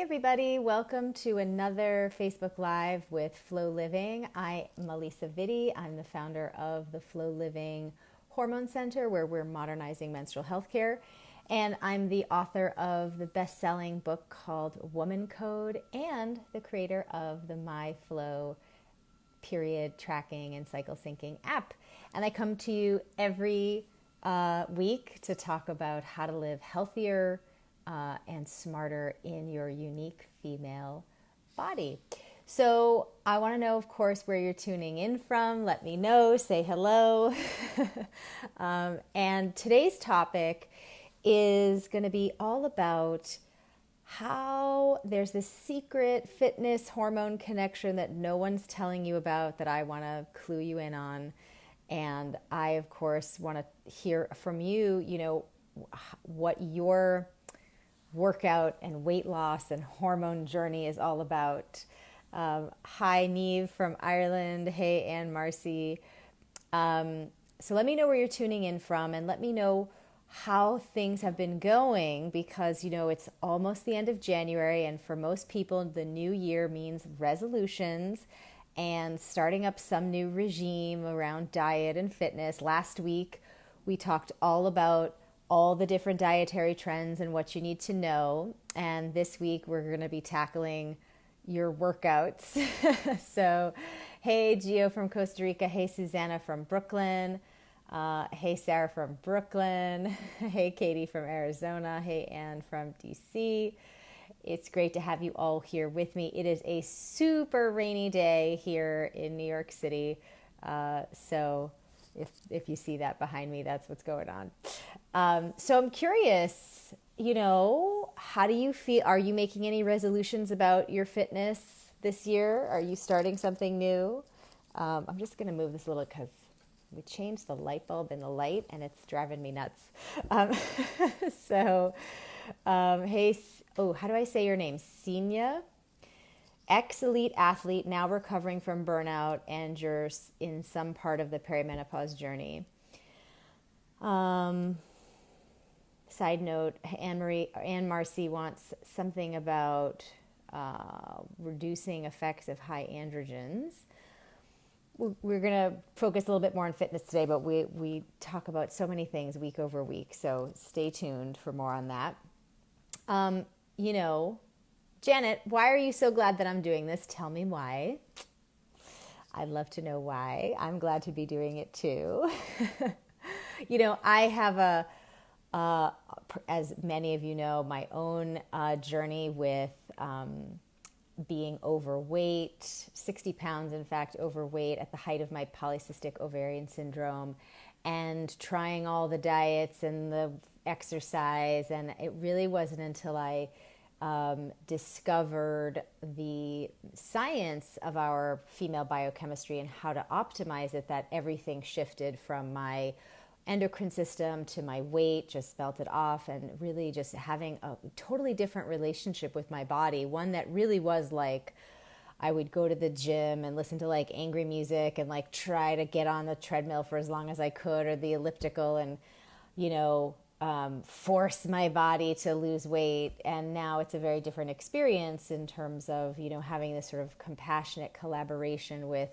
everybody, welcome to another Facebook Live with Flow Living. I am Alisa Vitti. I'm the founder of the Flow Living Hormone Center, where we're modernizing menstrual health care. And I'm the author of the best-selling book called Woman Code and the creator of the My Flow period tracking and cycle syncing app. And I come to you every week to talk about how to live healthier and smarter in your unique female body. So I want to know, of course, where you're tuning in from. Let me know, say hello. And today's topic is going to be all about how there's this secret fitness hormone connection that no one's telling you about that I want to clue you in on. And I, of course, want to hear from you, what your workout and weight loss and hormone journey is all about. Hi, Neve from Ireland. Hey, Anne Marcy. So let me know where you're tuning in from and let me know how things have been going because, it's almost the end of January, and for most people, the new year means resolutions and starting up some new regime around diet and fitness. Last week, we talked all about all the different dietary trends and what you need to know. And this week, we're going to be tackling your workouts. So, hey, Gio from Costa Rica. Hey, Susanna from Brooklyn. Hey, Sarah from Brooklyn. Hey, Katie from Arizona. Hey, Anne from DC. It's great to have you all here with me. It is a super rainy day here in New York City. So if you see that behind me, that's what's going on. So I'm curious, how do you feel? Are you making any resolutions about your fitness this year? Are you starting something new? I'm just going to move this a little because we changed the light bulb in the light and it's driving me nuts. Hey, how do I say your name? Senia, ex-elite athlete, now recovering from burnout, and you're in some part of the perimenopause journey. Side note, Anne Marcy wants something about reducing effects of high androgens. We're going to focus a little bit more on fitness today, but we talk about so many things week over week, so stay tuned for more on that. Janet, why are you so glad that I'm doing this? Tell me why. I'd love to know why. I'm glad to be doing it too. I have as many of you know, my own journey with being overweight, 60 pounds, in fact, overweight at the height of my polycystic ovarian syndrome, and trying all the diets and the exercise. And it really wasn't until I discovered the science of our female biochemistry and how to optimize it that everything shifted from my endocrine system to my weight, just melted off, and really just having a totally different relationship with my body. One that really was like, I would go to the gym and listen to like angry music and like try to get on the treadmill for as long as I could, or the elliptical, and, force my body to lose weight. And now it's a very different experience in terms of, having this sort of compassionate collaboration with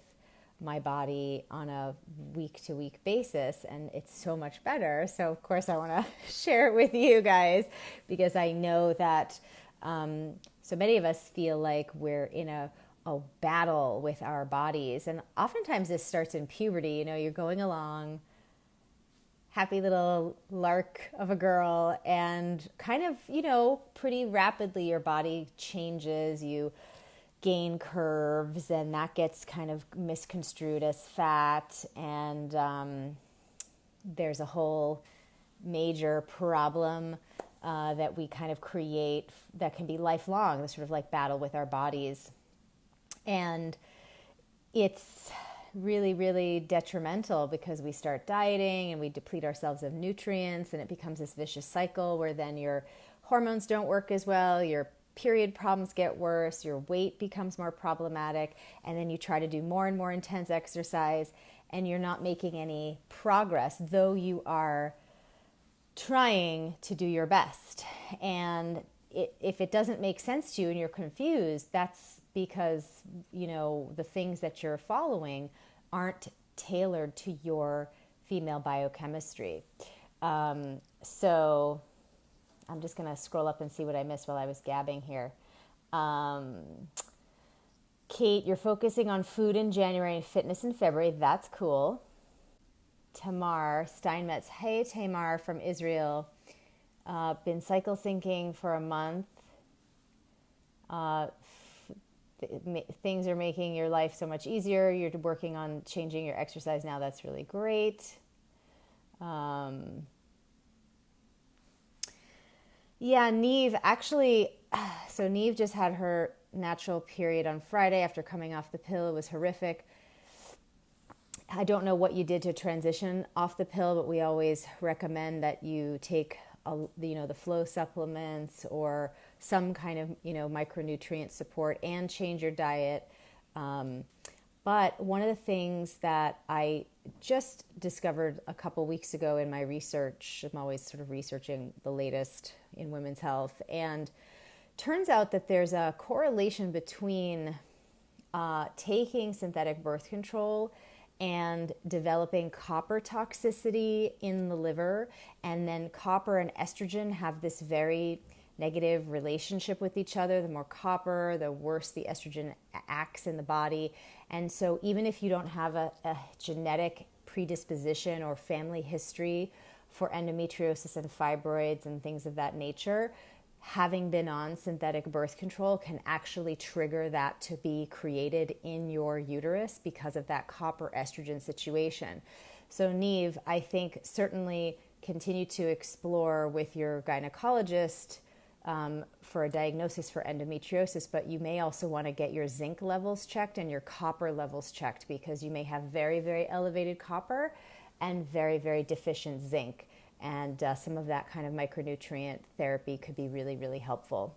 my body on a week-to-week basis, and it's so much better. So of course I want to share it with you guys because I know that so many of us feel like we're in a battle with our bodies, and oftentimes this starts in puberty. You're going along, happy little lark of a girl, and kind of, pretty rapidly your body changes. You gain curves, and that gets kind of misconstrued as fat, and there's a whole major problem that we kind of create that can be lifelong, this sort of like battle with our bodies. And it's really, really detrimental because we start dieting and we deplete ourselves of nutrients, and it becomes this vicious cycle where then your hormones don't work as well, your period problems get worse, your weight becomes more problematic, and then you try to do more and more intense exercise and you're not making any progress, though you are trying to do your best. And if it doesn't make sense to you and you're confused, that's because, the things that you're following aren't tailored to your female biochemistry. So I'm just going to scroll up and see what I missed while I was gabbing here. Kate, you're focusing on food in January and fitness in February. That's cool. Tamar Steinmetz. Hey, Tamar from Israel. Been cycle syncing for a month. Things are making your life so much easier. You're working on changing your exercise now. That's really great. Yeah, Neve, actually, so Neve just had her natural period on Friday after coming off the pill. It was horrific. I don't know what you did to transition off the pill, but we always recommend that you take the flow supplements or some kind of micronutrient support and change your diet. But one of the things that I just discovered a couple weeks ago in my research, I'm always sort of researching the latest in women's health, and turns out that there's a correlation between taking synthetic birth control and developing copper toxicity in the liver. And then copper and estrogen have this very negative relationship with each other. The more copper, the worse the estrogen acts in the body. And so even if you don't have a genetic predisposition or family history for endometriosis and fibroids and things of that nature, having been on synthetic birth control can actually trigger that to be created in your uterus because of that copper estrogen situation. So Neve, I think certainly continue to explore with your gynecologist for a diagnosis for endometriosis, but you may also want to get your zinc levels checked and your copper levels checked because you may have very, very elevated copper and very, very deficient zinc. And some of that kind of micronutrient therapy could be really, really helpful.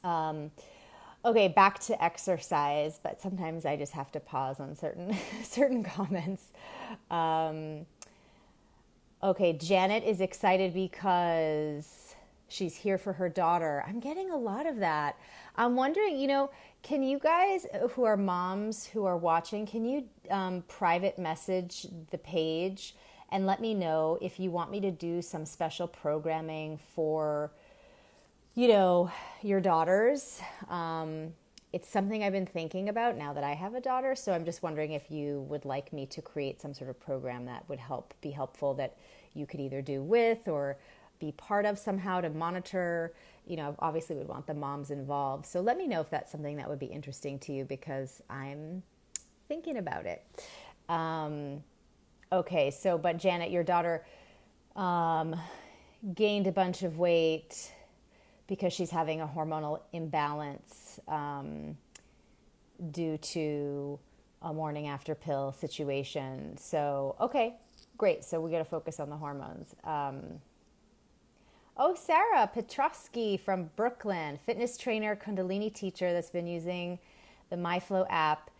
Okay, back to exercise, but sometimes I just have to pause on certain comments. Okay, Janet is excited because she's here for her daughter. I'm getting a lot of that. I'm wondering, can you guys who are moms who are watching, can you private message the page and let me know if you want me to do some special programming for, your daughters. It's something I've been thinking about now that I have a daughter. So I'm just wondering if you would like me to create some sort of program that would be helpful that you could either do with or be part of somehow to monitor. Obviously we'd want the moms involved. So let me know if that's something that would be interesting to you because I'm thinking about it. Okay, but Janet, your daughter gained a bunch of weight because she's having a hormonal imbalance due to a morning after pill situation. So, okay, great. So we got to focus on the hormones. Sarah Petrosky from Brooklyn, fitness trainer, Kundalini teacher that's been using the MyFlow app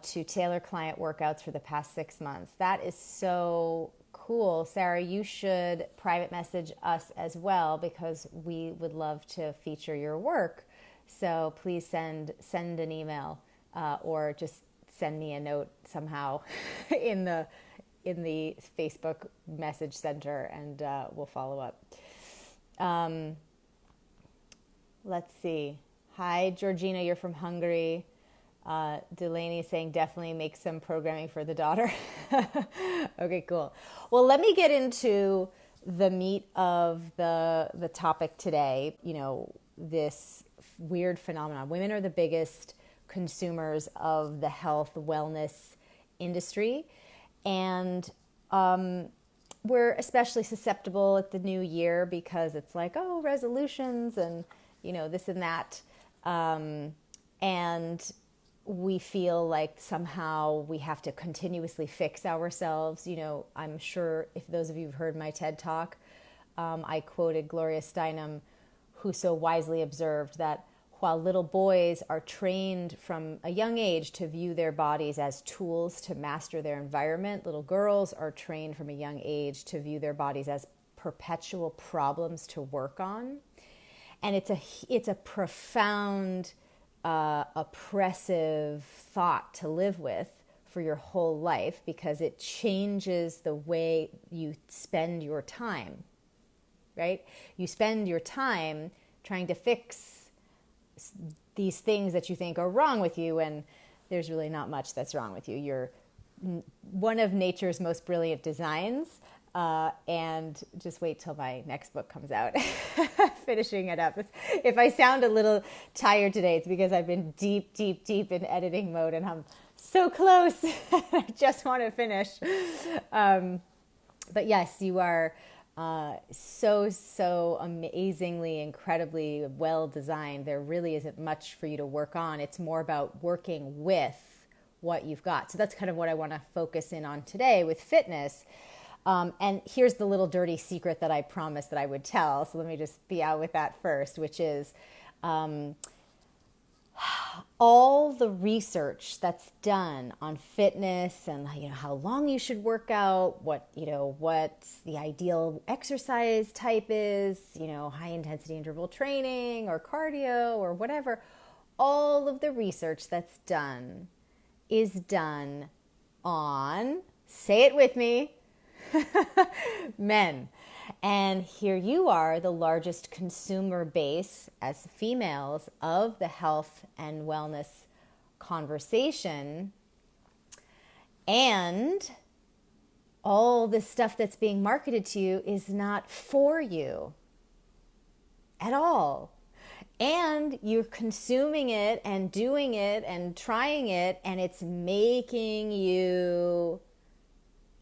to tailor client workouts for the past 6 months. That is so cool. Sarah, you should private message us as well because we would love to feature your work. So please send an email or just send me a note somehow in the Facebook message center and we'll follow up. Let's see. Hi, Georgina, you're from Hungary. Delaney is saying definitely make some programming for the daughter. Okay, cool. Well, let me get into the meat of the topic today. This weird phenomenon. Women are the biggest consumers of the health wellness industry, and we're especially susceptible at the new year because it's like, resolutions and this and that, and we feel like somehow we have to continuously fix ourselves. I'm sure if those of you who've heard my TED Talk, I quoted Gloria Steinem, who so wisely observed that while little boys are trained from a young age to view their bodies as tools to master their environment, little girls are trained from a young age to view their bodies as perpetual problems to work on. And it's a profound, oppressive thought to live with for your whole life, because it changes the way you spend your time, right? You spend your time trying to fix these things that you think are wrong with you, and there's really not much that's wrong with you. You're one of nature's most brilliant designs, and just wait till my next book comes out. Finishing it up. If I sound a little tired today, it's because I've been deep in editing mode, and I'm so close. I just want to finish. But yes, you are so amazingly, incredibly well designed. There really isn't much for you to work on. It's more about working with what you've got. So that's kind of what I want to focus in on today with fitness. And here's the little dirty secret that I promised that I would tell. So let me just be out with that first, which is all the research that's done on fitness and how long you should work out, what the ideal exercise type is, high intensity interval training or cardio or whatever. All of the research that's done is done on, say it with me, men. And here you are, the largest consumer base as females of the health and wellness conversation. And all this stuff that's being marketed to you is not for you at all. And you're consuming it and doing it and trying it, and it's making you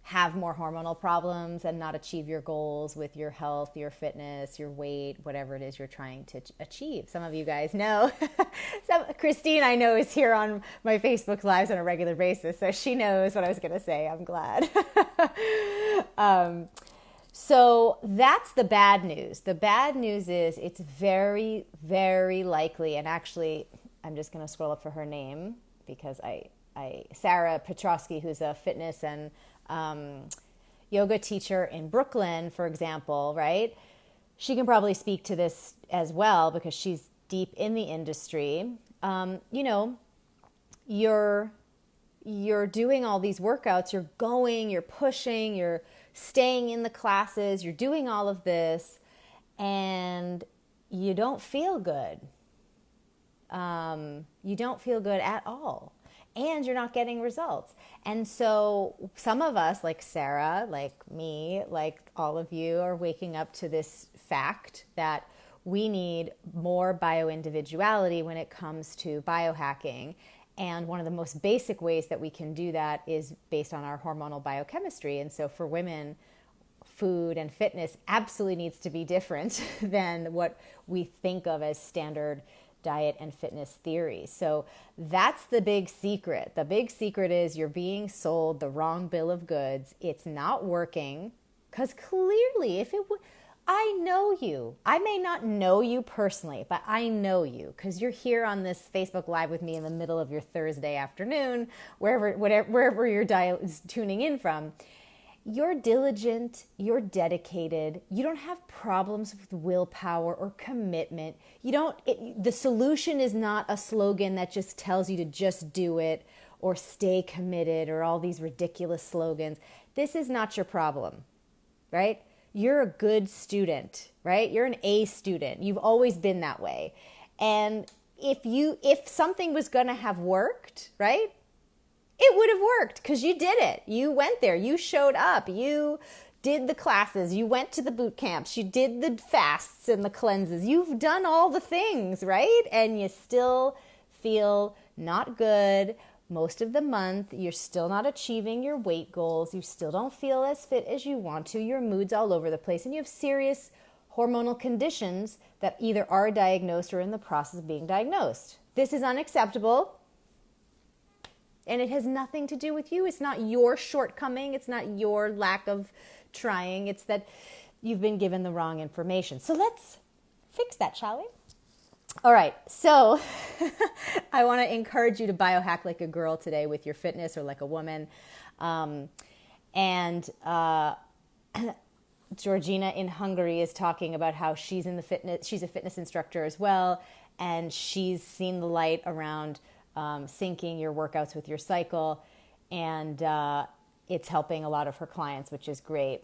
have more hormonal problems and not achieve your goals with your health, your fitness, your weight, whatever it is you're trying to achieve. Some of you guys know. Christine, I know, is here on my Facebook Lives on a regular basis, so she knows what I was going to say. I'm glad. So that's the bad news. The bad news is it's very, very likely, and actually, I'm just going to scroll up for her name because Sarah Petrosky, who's a fitness and yoga teacher in Brooklyn, for example, right? She can probably speak to this as well because she's deep in the industry. You're doing all these workouts, you're going, you're pushing, you're staying in the classes, you're doing all of this, and you don't feel good. You don't feel good at all. And you're not getting results. And so some of us, like Sarah, like me, like all of you, are waking up to this fact that we need more bioindividuality when it comes to biohacking. And one of the most basic ways that we can do that is based on our hormonal biochemistry. And so for women, food and fitness absolutely needs to be different than what we think of as standard diet and fitness theory. So that's the big secret. The big secret is you're being sold the wrong bill of goods. It's not working because clearly if it would, I know you. I may not know you personally, but I know you because you're here on this Facebook Live with me in the middle of your Thursday afternoon, wherever your dial is tuning in from. You're diligent, you're dedicated, you don't have problems with willpower or commitment. The solution is not a slogan that just tells you to just do it or stay committed or all these ridiculous slogans. This is not your problem, right? You're a good student, right? You're an A student. You've always been that way. And if something was going to have worked, right? It would have worked because you did it. You went there. You showed up. You did the classes. You went to the boot camps. You did the fasts and the cleanses. You've done all the things, right? And you still feel not good most of the month. You're still not achieving your weight goals. You still don't feel as fit as you want to. Your mood's all over the place. And you have serious hormonal conditions that either are diagnosed or in the process of being diagnosed. This is unacceptable. And it has nothing to do with you. It's not your shortcoming. It's not your lack of trying. It's that you've been given the wrong information. So let's fix that, shall we? All right. So I want to encourage you to biohack like a girl today with your fitness or like a woman. Georgina in Hungary is talking about how she's she's a fitness instructor as well, and she's seen the light around syncing your workouts with your cycle, and it's helping a lot of her clients, which is great.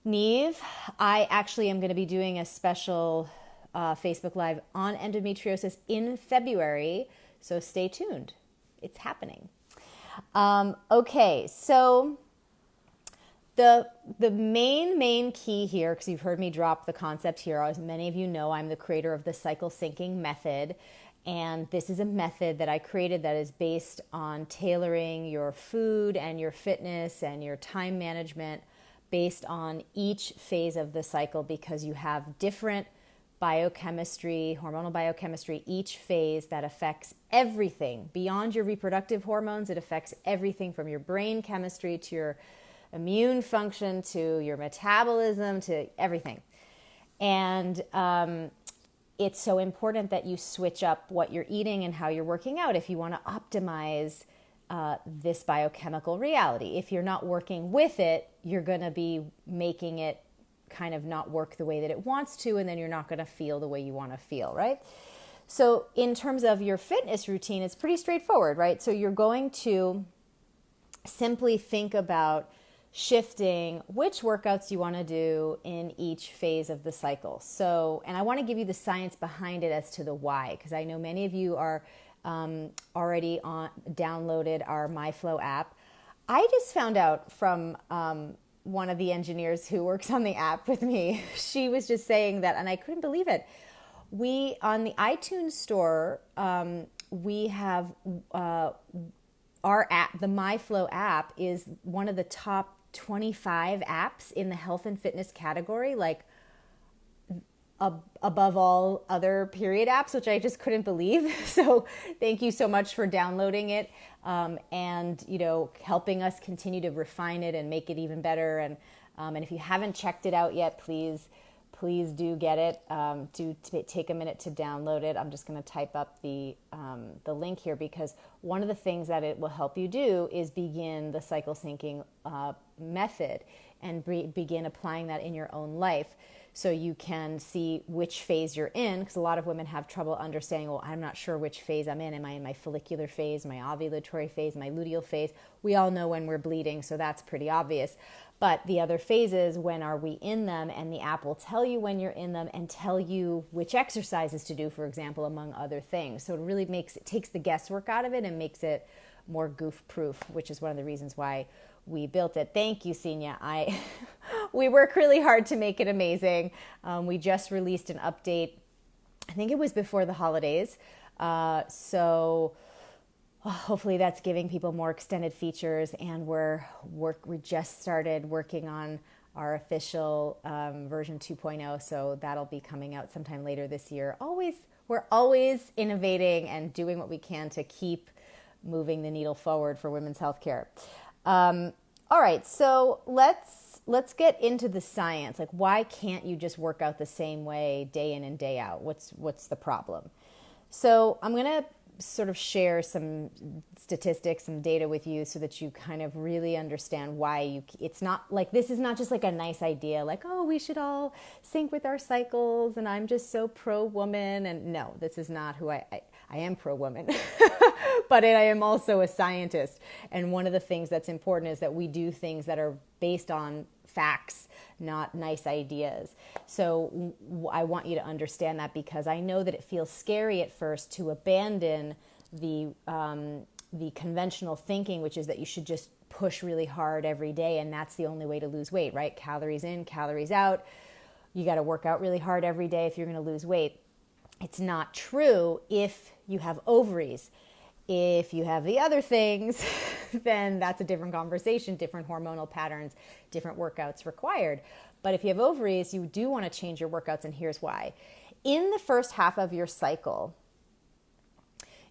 Neve, I actually am going to be doing a special Facebook Live on endometriosis in February, so stay tuned. It's happening. Okay, so the main key here, because you've heard me drop the concept here, as many of you know, I'm the creator of the cycle syncing method, and this is a method that I created that is based on tailoring your food and your fitness and your time management based on each phase of the cycle, because you have different biochemistry, hormonal biochemistry, each phase that affects everything beyond your reproductive hormones. It affects everything from your brain chemistry to your immune function to your metabolism to everything. And it's so important that you switch up what you're eating and how you're working out if you want to optimize this biochemical reality. If you're not working with it, you're going to be making it kind of not work the way that it wants to, and then you're not going to feel the way you want to feel, right? So in terms of your fitness routine, it's pretty straightforward, right? So you're going to simply think about shifting which workouts you want to do in each phase of the cycle. So, and I want to give you the science behind it as to the why, because I know many of you are already downloaded our MyFlow app. I just found out from one of the engineers who works on the app with me. She was just saying that, and I couldn't believe it. We, on the iTunes store, we have our app, the MyFlow app, is one of the top 25 apps in the health and fitness category, like above all other period apps, which I just couldn't believe. So thank you so much for downloading it and, you know, helping us continue to refine it and make it even better. And if you haven't checked it out yet, please do get it. Take a minute to download it. I'm just going to type up the link here, because one of the things that it will help you do is begin the cycle syncing method and begin applying that in your own life, so you can see which phase you're in, because a lot of women have trouble understanding, well, I'm not sure which phase I'm in. Am I in my follicular phase, my ovulatory phase, my luteal phase? We all know when we're bleeding, so that's pretty obvious. But the other phases, when are we in them? And the app will tell you when you're in them and tell you which exercises to do, for example, among other things. So it really takes the guesswork out of it and makes it more goof-proof, which is one of the reasons why we built it. Thank you, Senia. We work really hard to make it amazing. We just released an update, I think it was before the holidays. So hopefully that's giving people more extended features, and we just started working on our official version 2.0, so that'll be coming out sometime later this year. We're always innovating and doing what we can to keep moving the needle forward for women's healthcare. All right, so let's get into the science. Like, why can't you just work out the same way day in and day out? What's the problem? So I'm going to sort of share some statistics, some data with you, so that you kind of really understand why it's not like, this is not just like a nice idea, like, oh, we should all sync with our cycles and I'm just so pro-woman. And no, this is not who I am pro-woman, but I am also a scientist. And one of the things that's important is that we do things that are based on facts, not nice ideas. So I want you to understand that, because I know that it feels scary at first to abandon the conventional thinking, which is that you should just push really hard every day, and that's the only way to lose weight, right? Calories in, calories out. You got to work out really hard every day if you're going to lose weight. It's not true if you have ovaries. If you have the other things, then that's a different conversation, different hormonal patterns, different workouts required. But if you have ovaries, you do want to change your workouts, and here's why. In the first half of your cycle,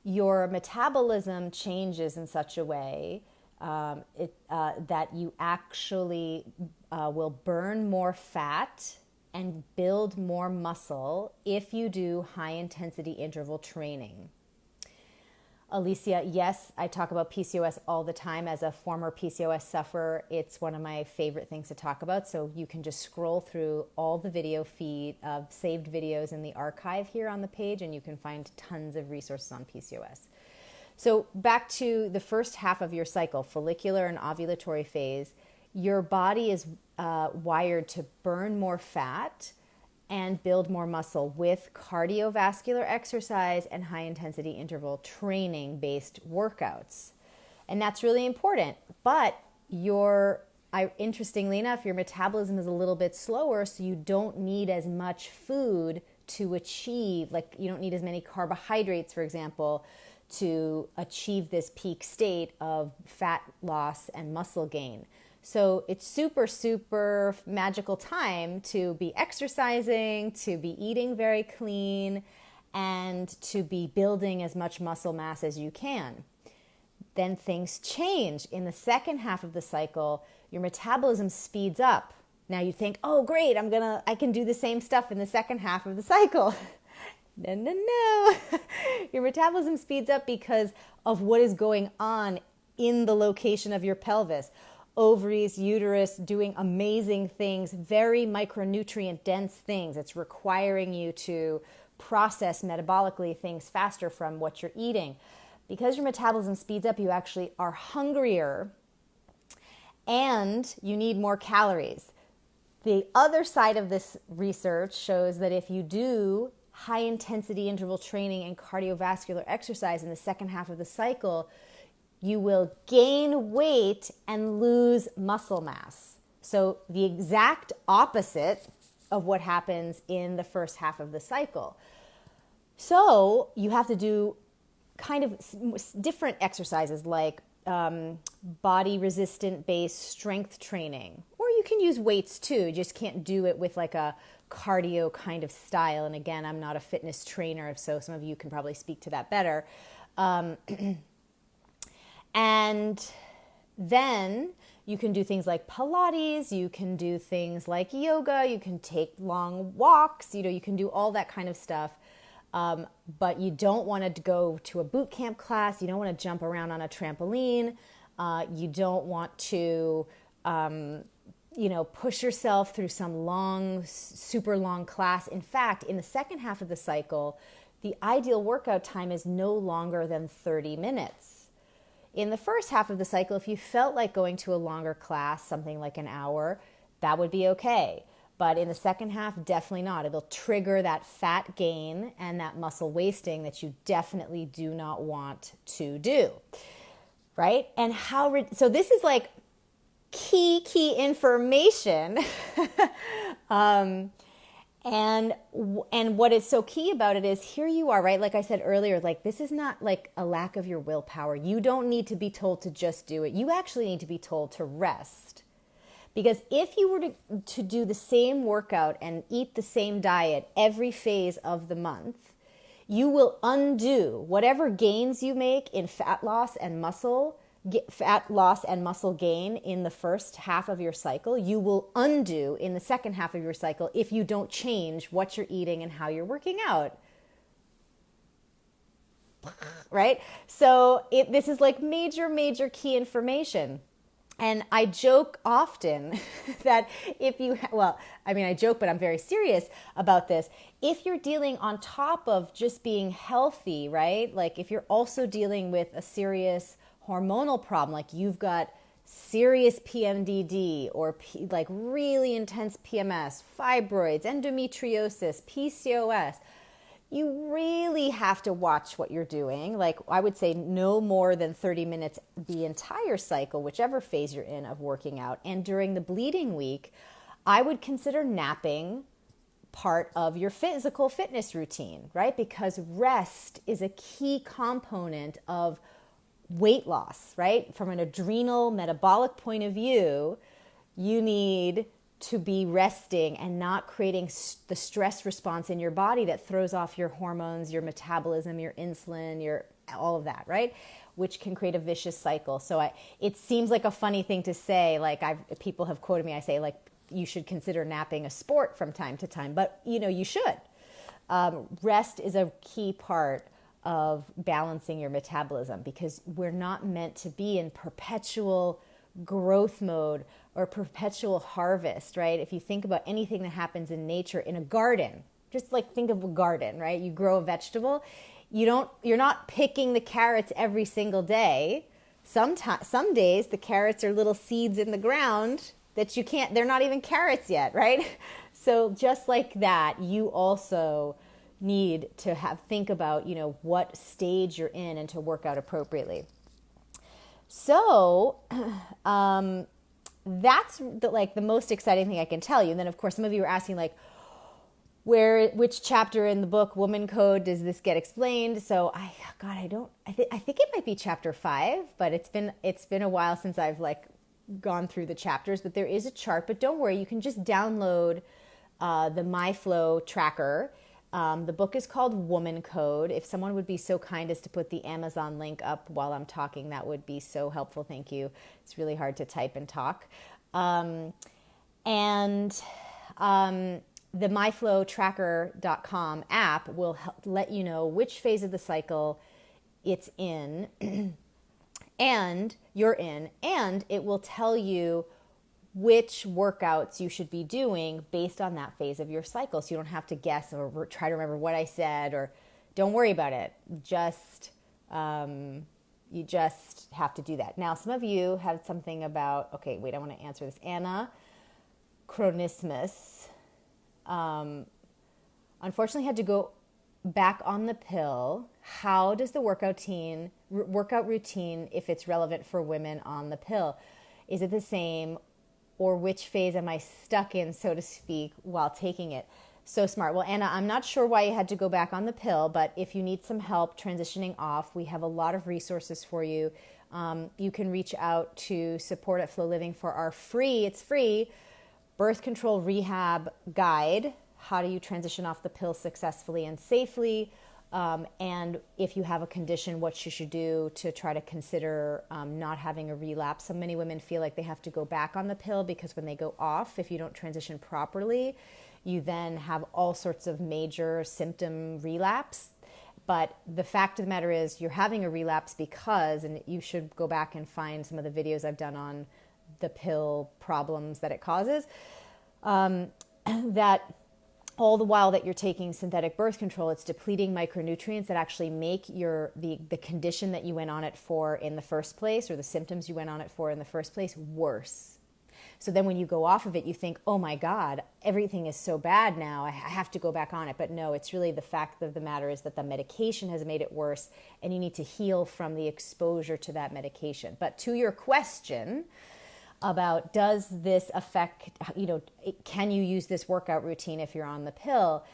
your metabolism changes in such a way that you actually will burn more fat and build more muscle if you do high-intensity interval training. Alicia, yes, I talk about PCOS all the time. As a former PCOS sufferer, it's one of my favorite things to talk about. So you can just scroll through all the video feed of saved videos in the archive here on the page, and you can find tons of resources on PCOS. So back to the first half of your cycle, follicular and ovulatory phase, your body is wired to burn more fat and build more muscle with cardiovascular exercise and high intensity interval training based workouts. And that's really important. But interestingly enough, your metabolism is a little bit slower, so you don't need as much food to achieve, like you don't need as many carbohydrates, for example, to achieve this peak state of fat loss and muscle gain. So it's super, super magical time to be exercising, to be eating very clean, and to be building as much muscle mass as you can. Then things change. In the second half of the cycle, your metabolism speeds up. Now you think, oh great, I can do the same stuff in the second half of the cycle. No. Your metabolism speeds up because of what is going on in the location of your pelvis. Ovaries, uterus, doing amazing things, very micronutrient dense things. It's requiring you to process metabolically things faster from what you're eating. Because your metabolism speeds up, you actually are hungrier and you need more calories. The other side of this research shows that if you do high intensity interval training and cardiovascular exercise in the second half of the cycle, you will gain weight and lose muscle mass. So the exact opposite of what happens in the first half of the cycle. So you have to do kind of different exercises like body resistant based strength training, or you can use weights too. You just can't do it with like a cardio kind of style. And again, I'm not a fitness trainer, so some of you can probably speak to that better. And then you can do things like Pilates, you can do things like yoga, you can take long walks, you can do all that kind of stuff. But you don't want to go to a boot camp class. You don't want to jump around on a trampoline. You don't want to, push yourself through some super long class. In fact, in the second half of the cycle, the ideal workout time is no longer than 30 minutes. In the first half of the cycle, if you felt like going to a longer class, something like an hour, that would be okay. But in the second half, definitely not. It'll trigger that fat gain and that muscle wasting that you definitely do not want to do, right? And so this is like key information. And what is so key about it is here you are, right? Like I said earlier, like this is not like a lack of your willpower. You don't need to be told to just do it. You actually need to be told to rest. Because if you were to do the same workout and eat the same diet every phase of the month, you will undo whatever gains you make in fat loss and muscle gain in the first half of your cycle. You will undo in the second half of your cycle if you don't change what you're eating and how you're working out. Right? So this is like major key information. And I joke often that I joke, but I'm very serious about this. If you're dealing on top of just being healthy, right? Like if you're also dealing with a serious hormonal problem, like you've got serious PMDD or like really intense PMS, fibroids, endometriosis, PCOS, you really have to watch what you're doing. Like I would say no more than 30 minutes the entire cycle, whichever phase you're in of working out. And during the bleeding week, I would consider napping part of your physical fitness routine, right? Because rest is a key component of weight loss, right? From an adrenal metabolic point of view, you need to be resting and not creating the stress response in your body that throws off your hormones, your metabolism, your insulin, all of that, right? Which can create a vicious cycle. So it seems like a funny thing to say, like people have quoted me, I say like, you should consider napping a sport from time to time, but you should. Rest is a key part of balancing your metabolism, because we're not meant to be in perpetual growth mode or perpetual harvest, right? If you think about anything that happens in nature, in a garden, just like think of a garden, right? You grow a vegetable. You're not picking the carrots every single day. Some days the carrots are little seeds in the ground that they're not even carrots yet, right? So just like that, you also need to think about, what stage you're in and to work out appropriately. So that's the most exciting thing I can tell you. And then of course some of you are asking which chapter in the book Woman Code does this get explained? So I think it might be chapter 5, but it's been a while since I've gone through the chapters, but there is a chart. But don't worry, you can just download the MyFlow tracker. The book is called Woman Code. If someone would be so kind as to put the Amazon link up while I'm talking, that would be so helpful. Thank you. It's really hard to type and talk. The myflowtracker.com app will let you know which phase of the cycle it's in and you're in, and it will tell you which workouts you should be doing based on that phase of your cycle. So you don't have to guess or try to remember what I said, or don't worry about it. You just have to do that. Now, some of you have something about, okay, wait, I want to answer this. Anna Chronismus unfortunately had to go back on the pill. How does the workout routine, if it's relevant for women on the pill, is it the same, or which phase am I stuck in, so to speak, while taking it? So smart. Well, Anna, I'm not sure why you had to go back on the pill, but if you need some help transitioning off, we have a lot of resources for you. You can reach out to support at Flow Living for our free birth control rehab guide. How do you transition off the pill successfully and safely? And if you have a condition, what you should do to try to consider not having a relapse. So many women feel like they have to go back on the pill because when they go off, if you don't transition properly, you then have all sorts of major symptom relapse. But the fact of the matter is you're having a relapse because, and you should go back and find some of the videos I've done on the pill problems that it causes, that all the while that you're taking synthetic birth control, it's depleting micronutrients that actually make the condition that you went on it for in the first place, or the symptoms you went on it for in the first place, worse. So then when you go off of it, you think, oh my God, everything is so bad now, I have to go back on it. But no, it's really the fact of the matter is that the medication has made it worse, and you need to heal from the exposure to that medication. But to your question about does this affect, can you use this workout routine if you're on the pill?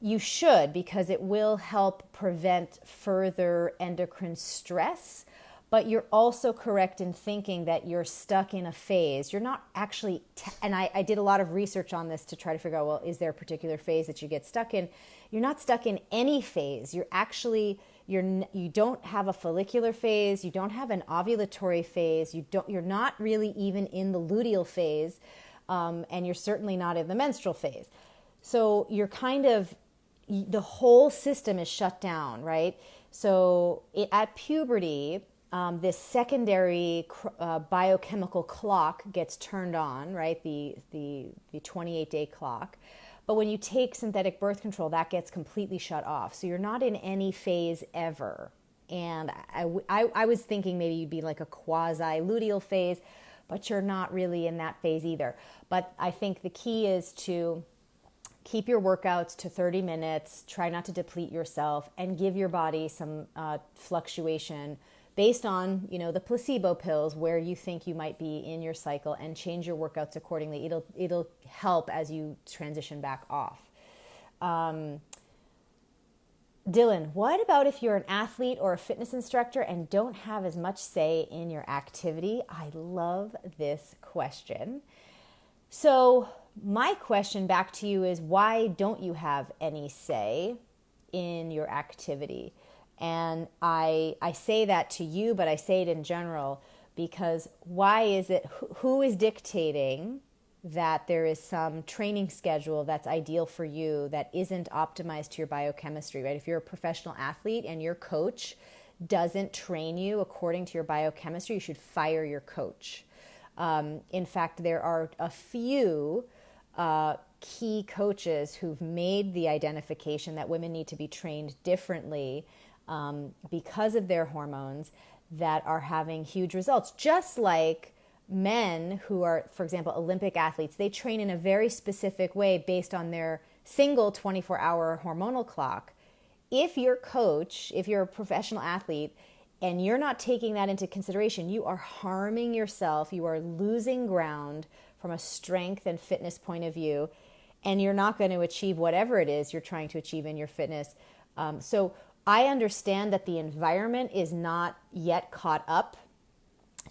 You should, because it will help prevent further endocrine stress. But you're also correct in thinking that you're stuck in a phase. You're not actually, and I did a lot of research on this to try to figure out, well, is there a particular phase that you get stuck in? You're not stuck in any phase. You're actually, you don't have a follicular phase. You don't have an ovulatory phase. You're not really even in the luteal phase, and you're certainly not in the menstrual phase. So you're the whole system is shut down, right? So at puberty, this secondary biochemical clock gets turned on, right? The 28-day clock. But when you take synthetic birth control, that gets completely shut off. So you're not in any phase ever. And I was thinking maybe you'd be like a quasi-luteal phase, but you're not really in that phase either. But I think the key is to keep your workouts to 30 minutes, try not to deplete yourself, and give your body some fluctuation based on, the placebo pills where you think you might be in your cycle, and change your workouts accordingly. It'll help as you transition back off. Dylan, what about if you're an athlete or a fitness instructor and don't have as much say in your activity? I love this question. So my question back to you is, why don't you have any say in your activity? And I say that to you, but I say it in general, because why is it, who is dictating that there is some training schedule that's ideal for you that isn't optimized to your biochemistry, right? If you're a professional athlete and your coach doesn't train you according to your biochemistry, you should fire your coach. In fact, there are a few key coaches who've made the identification that women need to be trained differently because of their hormones that are having huge results. Just like men who are, for example, Olympic athletes, they train in a very specific way based on their single 24-hour hormonal clock. If your coach, if you're a professional athlete, and you're not taking that into consideration, you are harming yourself. You are losing ground from a strength and fitness point of view, and you're not going to achieve whatever it is you're trying to achieve in your fitness. So I understand that the environment is not yet caught up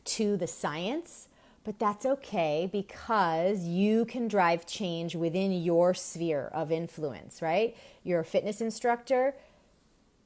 to the science, but that's okay because you can drive change within your sphere of influence, right? You're a fitness instructor.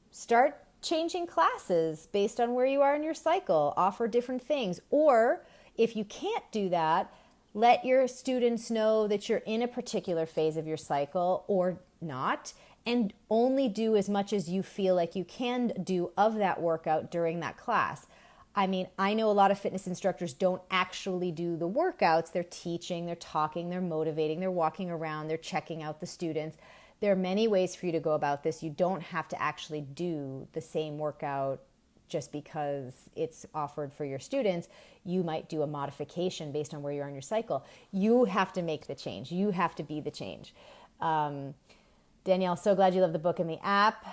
Start changing classes based on where you are in your cycle. Offer different things. Or if you can't do that, let your students know that you're in a particular phase of your cycle or not, and only do as much as you feel like you can do of that workout during that class. I mean, I know a lot of fitness instructors don't actually do the workouts. They're teaching, they're talking, they're motivating, they're walking around, they're checking out the students. There are many ways for you to go about this. You don't have to actually do the same workout just because it's offered for your students. You might do a modification based on where you are in your cycle. You have to make the change. You have to be the change. Danielle, so glad you love the book and the app.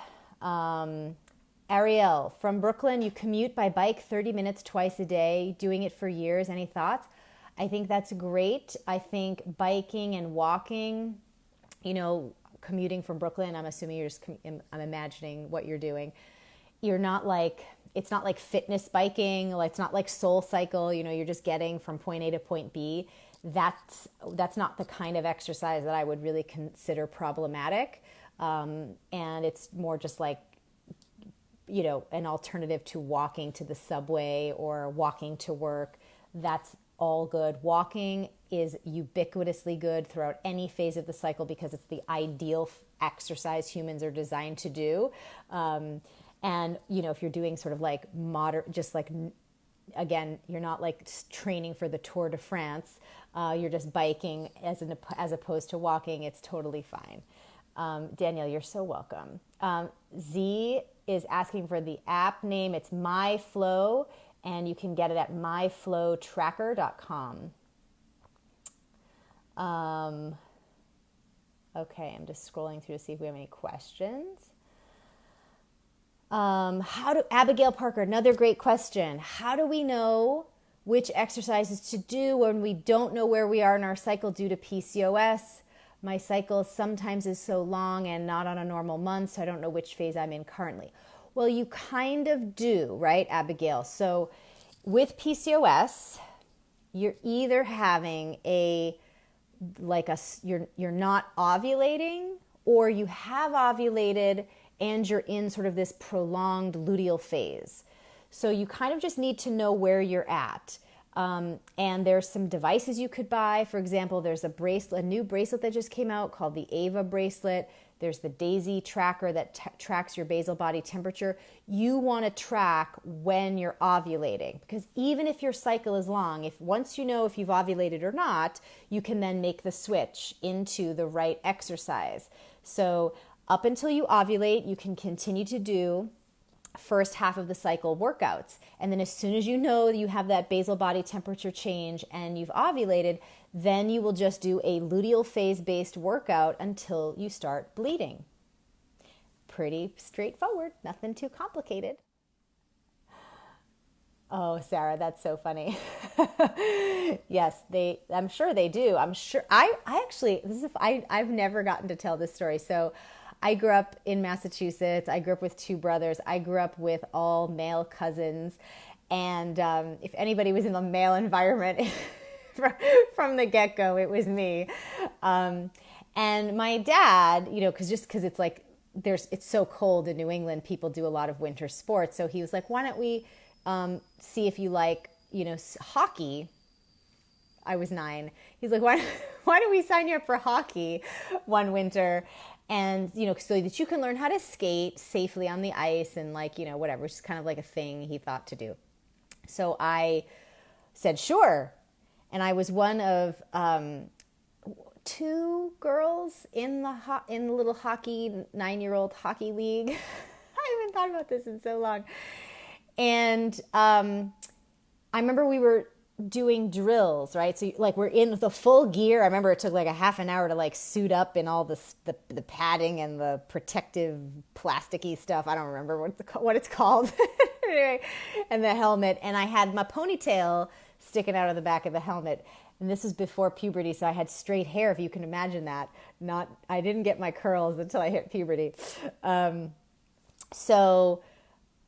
Ariel, from Brooklyn, you commute by bike 30 minutes twice a day, doing it for years. Any thoughts? I think that's great. I think biking and walking, commuting from Brooklyn, I'm assuming I'm imagining what you're doing. You're not like, it's not like fitness biking, it's not like Soul Cycle, you're just getting from point A to point B. That's not the kind of exercise that I would really consider problematic. And it's more just like, an alternative to walking to the subway or walking to work. That's all good. Walking is ubiquitously good throughout any phase of the cycle because it's the ideal exercise humans are designed to do. And, if you're doing sort of like moderate, just like, again, you're not like training for the Tour de France. You're just biking as opposed to walking. It's totally fine. Danielle, you're so welcome. Z is asking for the app name. It's MyFlow, and you can get it at myflowtracker.com. Okay, I'm just scrolling through to see if we have any questions. Abigail Parker, another great question. How do we know which exercises to do when we don't know where we are in our cycle due to PCOS? My cycle sometimes is so long and not on a normal month, so I don't know which phase I'm in currently. Well, you kind of do, right, Abigail? So with PCOS, you're either having you're not ovulating, or you have ovulated and you're in sort of this prolonged luteal phase. So you kind of just need to know where you're at. And there's some devices you could buy. For example, there's a new bracelet that just came out called the Ava bracelet. There's the Daisy tracker that tracks your basal body temperature. You want to track when you're ovulating, because even if your cycle is long, once you know if you've ovulated or not, you can then make the switch into the right exercise. So up until you ovulate, you can continue to do first half of the cycle workouts. And then as soon as you know you have that basal body temperature change and you've ovulated, then you will just do a luteal phase based workout until you start bleeding. Pretty straightforward, nothing too complicated. Oh, Sarah, that's so funny. Yes, I'm sure they do. I've never gotten to tell this story. So I grew up in Massachusetts. I grew up with two brothers. I grew up with all male cousins. And if anybody was in the male environment from the get-go, it was me. And my dad, because it's like it's so cold in New England, people do a lot of winter sports. So he was like, why don't we see if you like, hockey? I was 9. He's like, why don't we sign you up for hockey one winter? And, so that you can learn how to skate safely on the ice and like, whatever, which is kind of like a thing he thought to do. So I said, sure. And I was one of 2 girls in the little hockey 9-year-old hockey league. I haven't thought about this in so long. And I remember we were doing drills, right? So like we're in the full gear. I remember it took like a half an hour to like suit up in all the padding and the protective plasticky stuff. I don't remember what it's called. Anyway, and the helmet. And I had my ponytail sticking out of the back of the helmet. And this was before puberty, so I had straight hair, if you can imagine that. I didn't get my curls until I hit puberty. So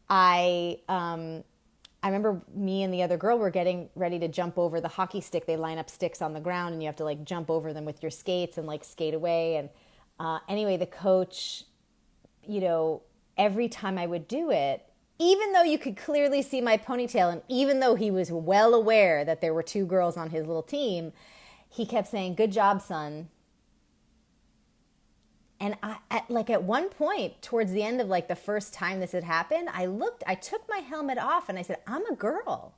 I remember me and the other girl were getting ready to jump over the hockey stick. They line up sticks on the ground, and you have to like jump over them with your skates and like skate away. And anyway, the coach, every time I would do it, even though you could clearly see my ponytail, and even though he was well aware that there were 2 girls on his little team, he kept saying, "Good job, son." And at one point towards the end of like the first time this had happened, I took my helmet off and I said, "I'm a girl."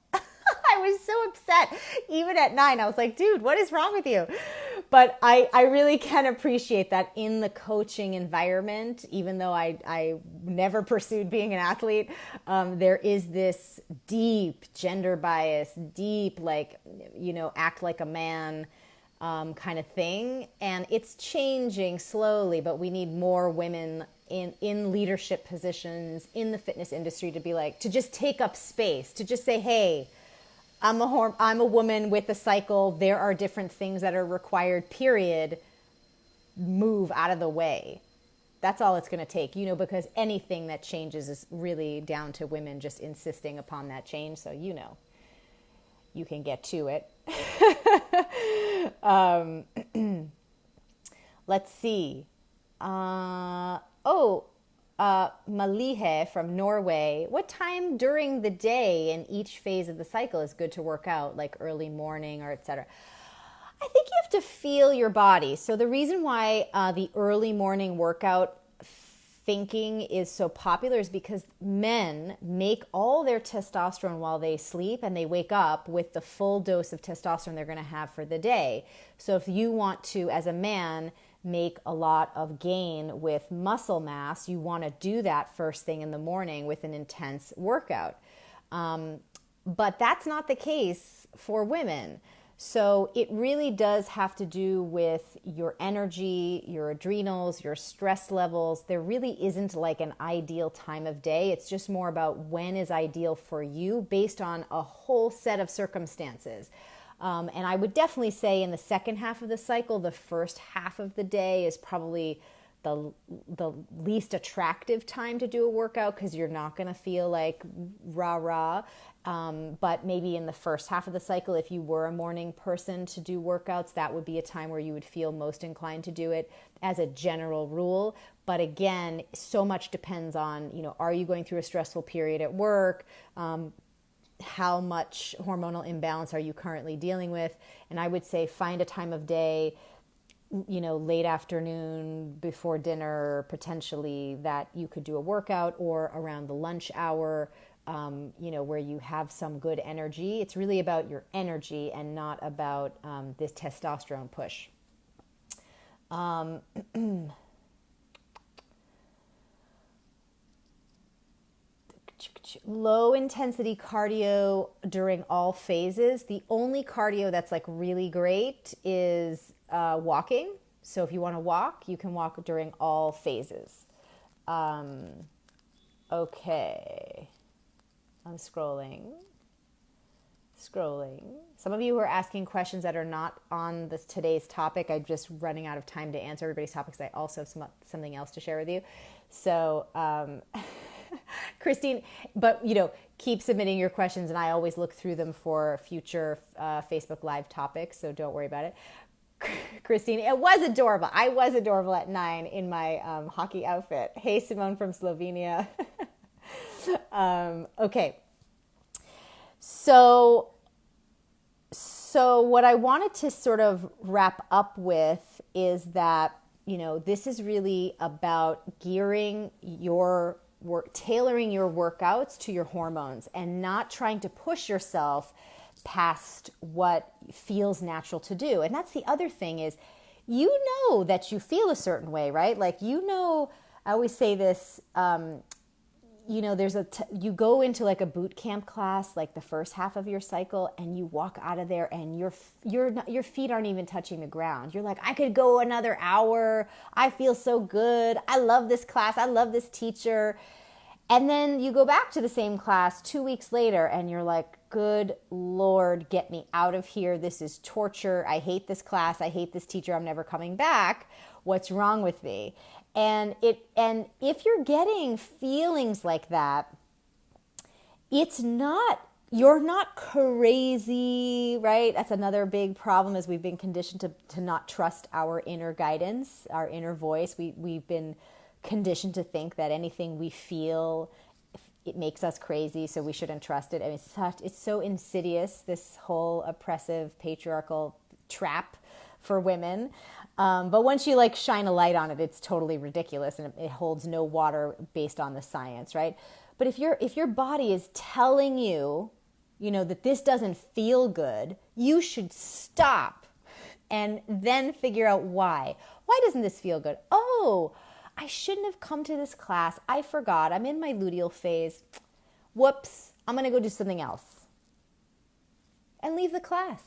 I was so upset. Even at 9, I was like, dude, what is wrong with you? But I really can appreciate that in the coaching environment, even though I never pursued being an athlete, there is this deep gender bias, deep like, act like a man kind of thing. And it's changing slowly, but we need more women in leadership positions in the fitness industry to be like, to just take up space, to just say, hey, I'm a woman with a cycle. There are different things that are required, period. Move out of the way. That's all it's going to take, because anything that changes is really down to women just insisting upon that change. So, you can get to it. Let's see. Malihe from Norway. What time during the day in each phase of the cycle is good to work out, like early morning or etc.? I think you have to feel your body. So the reason why the early morning workout thinking is so popular is because men make all their testosterone while they sleep, and they wake up with the full dose of testosterone they're going to have for the day. So if you want to, as a man, make a lot of gain with muscle mass, you want to do that first thing in the morning with an intense workout. But that's not the case for women. So it really does have to do with your energy, your adrenals, your stress levels. There really isn't like an ideal time of day. It's just more about when is ideal for you based on a whole set of circumstances. And I would definitely say in the second half of the cycle, the first half of the day is probably the least attractive time to do a workout because you're not going to feel like rah-rah. But maybe in the first half of the cycle, if you were a morning person to do workouts, that would be a time where you would feel most inclined to do it as a general rule. But again, so much depends on, are you going through a stressful period at work? How much hormonal imbalance are you currently dealing with? And I would say find a time of day, late afternoon before dinner, potentially, that you could do a workout, or around the lunch hour, where you have some good energy. It's really about your energy and not about this testosterone push. Low intensity cardio during all phases. The only cardio that's like really great is walking. So if you want to walk, you can walk during all phases. Okay. I'm scrolling. Some of you who are asking questions that are not on today's topic, I'm just running out of time to answer everybody's topics. I also have something else to share with you. So, Christine, but keep submitting your questions, and I always look through them for future Facebook Live topics, so don't worry about it. Christine, it was adorable. I was adorable at 9 in my hockey outfit. Hey, Simone from Slovenia. Okay. So So what I wanted to sort of wrap up with is that, this is really about gearing your work, tailoring your workouts to your hormones and not trying to push yourself past what feels natural to do. And that's the other thing is, that you feel a certain way, right? Like, I always say this, you go into like a boot camp class, like the first half of your cycle, and you walk out of there and your feet aren't even touching the ground. You're like, I could go another hour. I feel so good. I love this class. I love this teacher. And then you go back to the same class 2 weeks later and you're like, good Lord, get me out of here. This is torture. I hate this class. I hate this teacher. I'm never coming back. What's wrong with me? And if you're getting feelings like that, you're not crazy, right? That's another big problem is we've been conditioned to not trust our inner guidance, our inner voice. We've been conditioned to think that anything we feel, it makes us crazy, so we shouldn't trust it. I mean, it's so insidious, this whole oppressive patriarchal trap for women. But once you shine a light on it, it's totally ridiculous and it holds no water based on the science, right? But if your body is telling you, that this doesn't feel good, you should stop and then figure out why. Why doesn't this feel good? Oh, I shouldn't have come to this class. I forgot. I'm in my luteal phase. Whoops. I'm going to go do something else. And leave the class.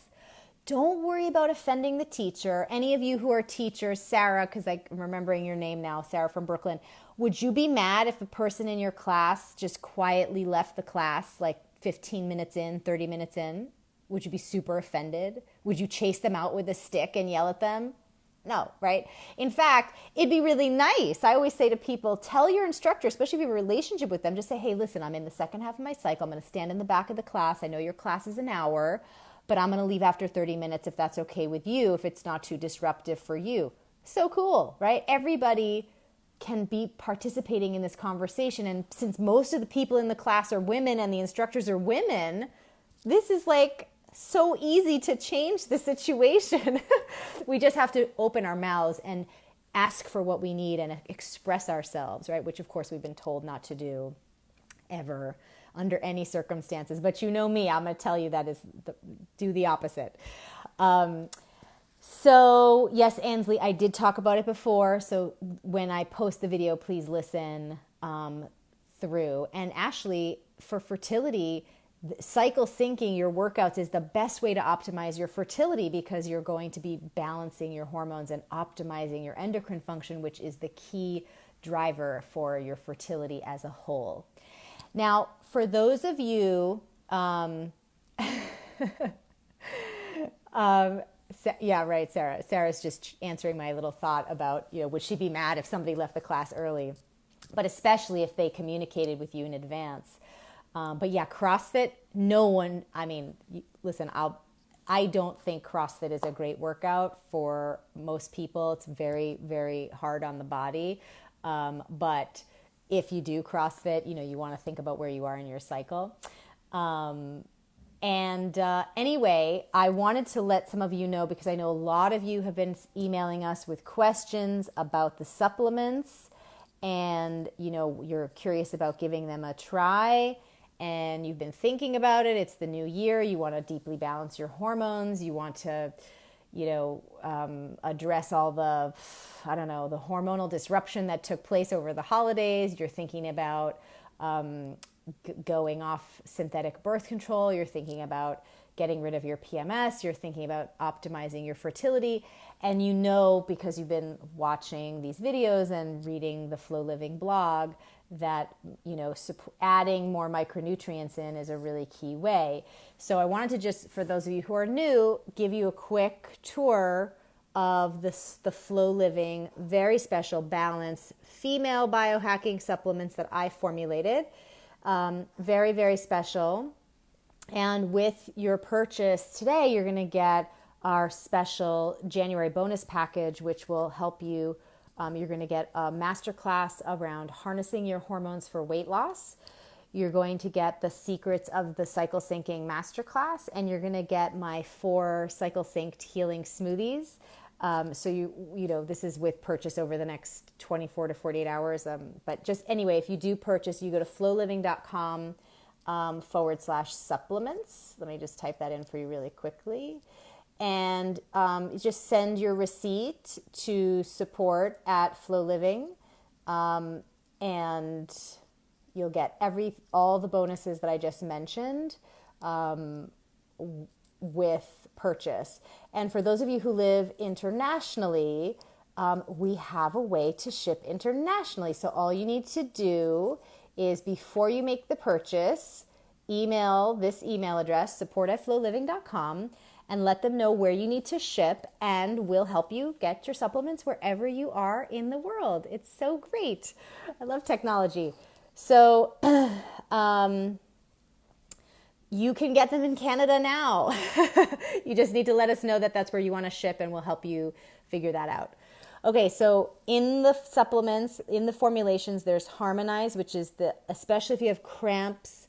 Don't worry about offending the teacher. Any of you who are teachers, Sarah, because I'm remembering your name now, Sarah from Brooklyn, would you be mad if a person in your class just quietly left the class 15 minutes in, 30 minutes in? Would you be super offended? Would you chase them out with a stick and yell at them? No, right? In fact, it'd be really nice. I always say to people, tell your instructor, especially if you have a relationship with them, just say, hey, listen, I'm in the second half of my cycle. I'm going to stand in the back of the class. I know your class is an hour, but I'm going to leave after 30 minutes if that's okay with you, if it's not too disruptive for you. So cool, right? Everybody can be participating in this conversation. And since most of the people in the class are women and the instructors are women, this is so easy to change the situation. We just have to open our mouths and ask for what we need and express ourselves, right? Which of course we've been told not to do ever under any circumstances. But you know me, I'm going to tell you do the opposite. So yes, Ansley, I did talk about it before. So when I post the video, please listen through. And Ashley, for fertility, cycle syncing your workouts is the best way to optimize your fertility because you're going to be balancing your hormones and optimizing your endocrine function, which is the key driver for your fertility as a whole. Now, for those of you, yeah, right, Sarah. Sarah's just answering my little thought about, would she be mad if somebody left the class early? But especially if they communicated with you in advance. But yeah, CrossFit, listen, I don't think CrossFit is a great workout for most people. It's very, very hard on the body. But if you do CrossFit, you want to think about where you are in your cycle. Anyway, I wanted to let some of you know, because I know a lot of you have been emailing us with questions about the supplements and, you're curious about giving them a try. And you've been thinking about it. It's the new year. You want to deeply balance your hormones. You want to, address all the hormonal disruption that took place over the holidays. You're thinking about going off synthetic birth control. You're thinking about getting rid of your PMS. You're thinking about optimizing your fertility. And because you've been watching these videos and reading the Flow Living blog, that, adding more micronutrients in is a really key way. So I wanted to just, for those of you who are new, give you a quick tour of the Flow Living, very special balanced female biohacking supplements that I formulated. Very, very special. And with your purchase today, you're going to get our special January bonus package, which will help you. You're going to get a masterclass around harnessing your hormones for weight loss. You're going to get the secrets of the cycle syncing masterclass, and you're going to get my 4 cycle synced healing smoothies. So you know, this is with purchase over the next 24 to 48 hours. But just anyway, if you do purchase, you go to flowliving.com /supplements. Let me just type that in for you really quickly. And just send your receipt to support@flowliving. And you'll get all the bonuses that I just mentioned with purchase. And for those of you who live internationally, we have a way to ship internationally. So all you need to do is, before you make the purchase, email this email address, support@flowliving.com, and let them know where you need to ship, and we'll help you get your supplements wherever you are in the world. It's so great. I love technology. So you can get them in Canada now. You just need to let us know that that's where you want to ship, and we'll help you figure that out. Okay, so in the supplements, in the formulations, there's Harmonize, which is especially if you have cramps.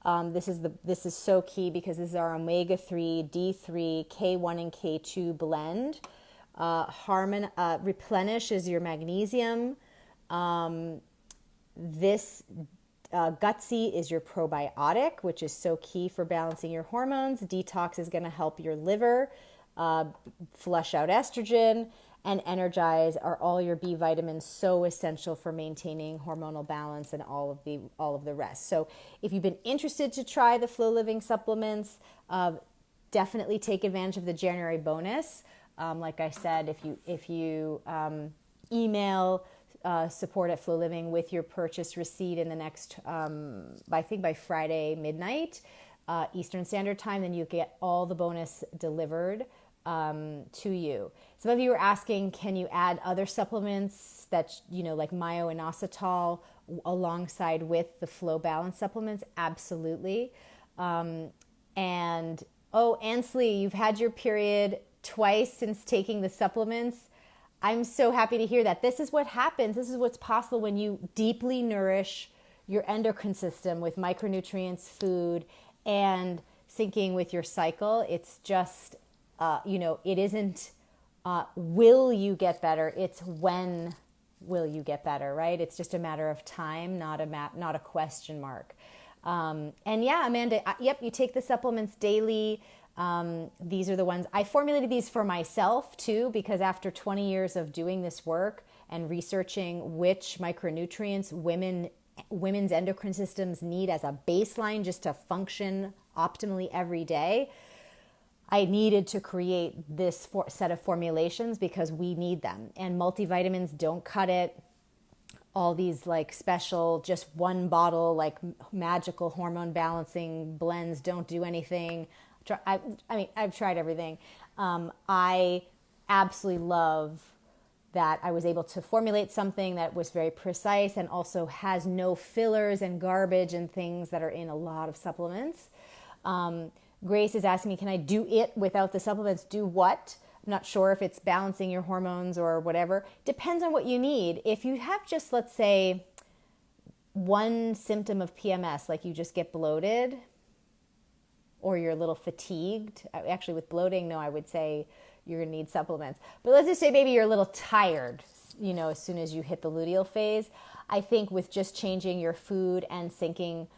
This is so key, because this is our omega-3, D3, K1, and K2 blend. Replenish is your magnesium. This Gutsy is your probiotic, which is so key for balancing your hormones. Detox is going to help your liver flush out estrogen. And Energize are all your B vitamins, so essential for maintaining hormonal balance and all of the rest. So if you've been interested to try the Flow Living supplements, definitely take advantage of the January bonus. Like I said, if you email support@flowliving with your purchase receipt in the next, I think by Friday midnight Eastern Standard Time, then you get all the bonus delivered to you. Some of you are asking, can you add other supplements that, like myo-inositol alongside with the Flow Balance supplements? Absolutely. Ansley, you've had your period twice since taking the supplements. I'm so happy to hear that. This is what happens. This is what's possible when you deeply nourish your endocrine system with micronutrients, food, and syncing with your cycle. It's just, it isn't will you get better? It's when will you get better, right? It's just a matter of time, not a question mark. And yeah, Amanda, yep, you take the supplements daily. These are the ones I formulated these for myself too, because after 20 years of doing this work and researching which micronutrients women's endocrine systems need as a baseline just to function optimally every day, I needed to create this set of formulations because we need them. And multivitamins don't cut it. All these like special, just one bottle, like magical hormone balancing blends don't do anything. I've tried everything. I absolutely love that I was able to formulate something that was very precise and also has no fillers and garbage and things that are in a lot of supplements. Grace is asking me, can I do it without the supplements? Do what? I'm not sure if it's balancing your hormones or whatever. Depends on what you need. If you have just, let's say, one symptom of PMS, like you just get bloated or you're a little fatigued. Actually, with bloating, no, I would say you're going to need supplements. But let's just say maybe you're a little tired, as soon as you hit the luteal phase. I think with just changing your food and syncing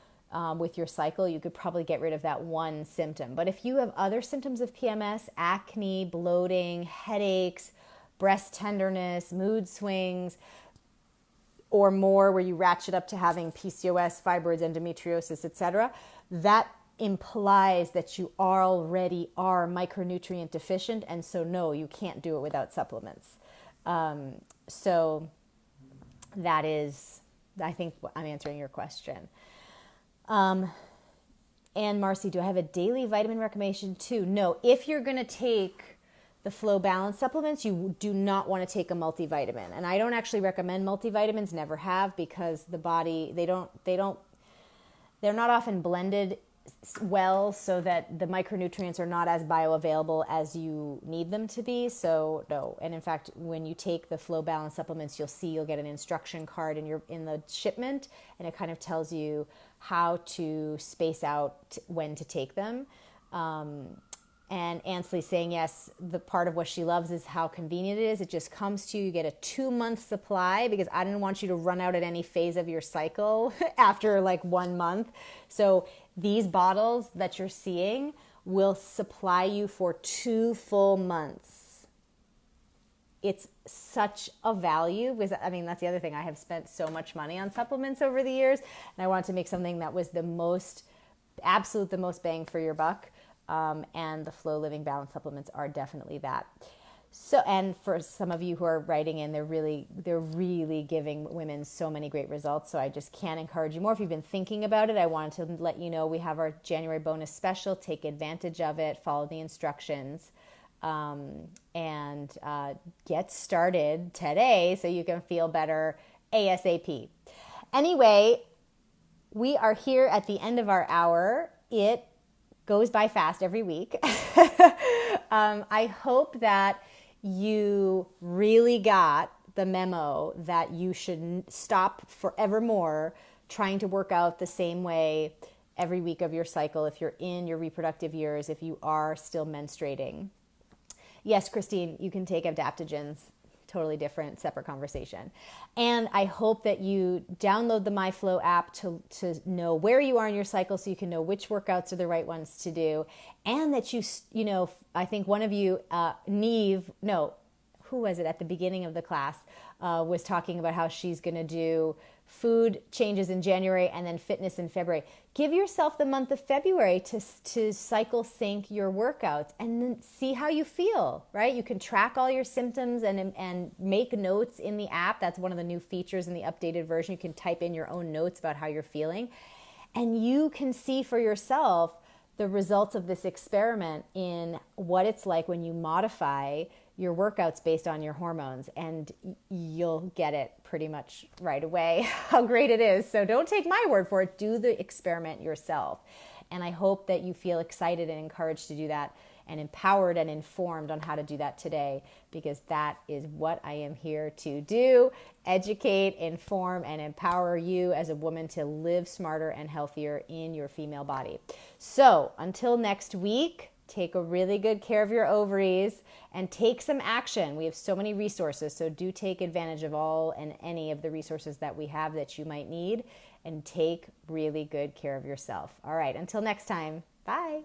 with your cycle, you could probably get rid of that one symptom. But if you have other symptoms of PMS, acne, bloating, headaches, breast tenderness, mood swings, or more, where you ratchet up to having PCOS, fibroids, endometriosis, etc., that implies that you already are micronutrient deficient, and so no, you can't do it without supplements. So that is, I think I'm answering your question. And Marcy, do I have a daily vitamin recommendation too? No, if you're going to take the Flow Balance supplements, you do not want to take a multivitamin. And I don't actually recommend multivitamins, never have, because the body, they're not often blended well so that the micronutrients are not as bioavailable as you need them to be. So no. And in fact, when you take the Flow Balance supplements, you'll get an instruction card in the shipment, and it kind of tells you how to space out when to take them. And Ansley's saying, yes, the part of what she loves is how convenient it is. It just comes to you. You get a 2-month supply because I didn't want you to run out at any phase of your cycle after like 1 month. So these bottles that you're seeing will supply you for 2 full months. It's such a value because, I mean, that's the other thing. I have spent so much money on supplements over the years, and I wanted to make something that was the most bang for your buck. And the Flow Living Balance supplements are definitely that. So, and for some of you who are writing in, they're really giving women so many great results. So I just can't encourage you more. If you've been thinking about it, I wanted to let you know we have our January bonus special. Take advantage of it. Follow the instructions, and get started today so you can feel better ASAP. Anyway, we are here at the end of our hour. It goes by fast every week. I hope that you really got the memo that you should stop forevermore trying to work out the same way every week of your cycle if you're in your reproductive years, if you are still menstruating. Yes, Christine, you can take adaptogens. Totally different, separate conversation. And I hope that you download the MyFlow app to know where you are in your cycle so you can know which workouts are the right ones to do. And that you know, I think one of you, who was it at the beginning of the class, was talking about how she's going to do food changes in January and then fitness in February. Give yourself the month of February to cycle sync your workouts and then see how you feel, right? You can track all your symptoms and make notes in the app. That's one of the new features in the updated version. You can type in your own notes about how you're feeling. And you can see for yourself the results of this experiment in what it's like when you modify your workouts based on your hormones, and you'll get it pretty much right away how great it is. So don't take my word for it. Do the experiment yourself. And I hope that you feel excited and encouraged to do that and empowered and informed on how to do that today, because that is what I am here to do. Educate, inform, and empower you as a woman to live smarter and healthier in your female body. So until next week, take a really good care of your ovaries and take some action. We have so many resources, so do take advantage of all and any of the resources that we have that you might need, and take really good care of yourself. All right, until next time, bye.